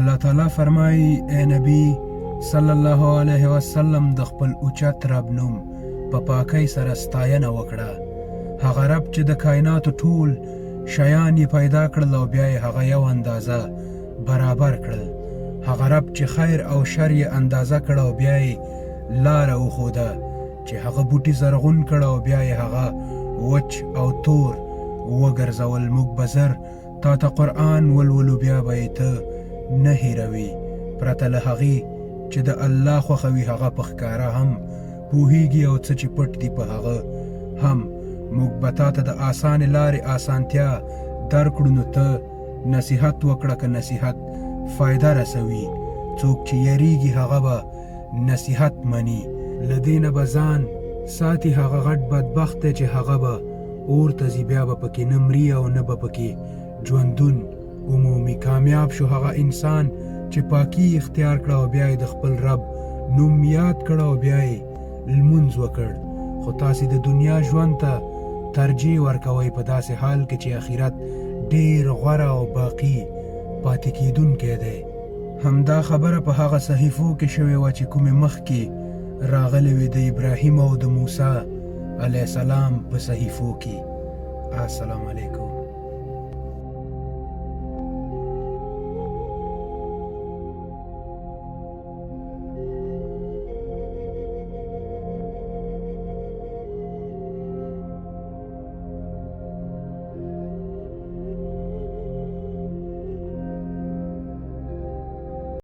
الله تعالی فرمایي اے نبی صلی الله علیه وسلم د خپل اوچت رب نوم په پاکۍ سره ستاینه وکړه. هغه رب چې د کائناتو ټول شیان یې پیدا کړل او بیا یې هغه یو اندازه برابر کړل. هغه رب چې خیر او شر یې اندازه کړه او بیا یې لاره وښوده، چې هغه بوټي زرغون کړه او بیا یې هغه وچ او تور وګرځول. موږ به زر تا ته قرآن ولولو، بیا به یې ته نه هیروي، پرته له هغې چې د الله خوښوي هغه په ښکاره هم پوهیږي او څه چې پټ دي په هغه هم. موږ به تا ته د آسانې لارې آسانتیا درکړو، نو ته نصیحت وکړه که نصیحت فایده رسوي. څوک چې یریږي هغه به نصیحت مني. له دې نه به ځان ساتي هغه غټ بدبخت دی چې هغه به اور ته ځي، بیا به پکې نه مري او نه به پکې ژوندون عمومي. کامیاب شو هغه انسان چې پاکي اختیار کړه او بیا یې د خپل رب نوم یاد کړه او بیا یې لمونځ وکړ. خو تاسې د دنیا ژوند ته ترجیح ورکوئ په داسې حال کې چې آخرت ډېر غوره او باقي پاتې کېدونکی دی. همدا خبره په هغه صحیفو کې شوې وه چې کومې مخکې راغلې وې د ابراهیم او د موسی علیه السلام په صحیفو کې. السلام علیکم.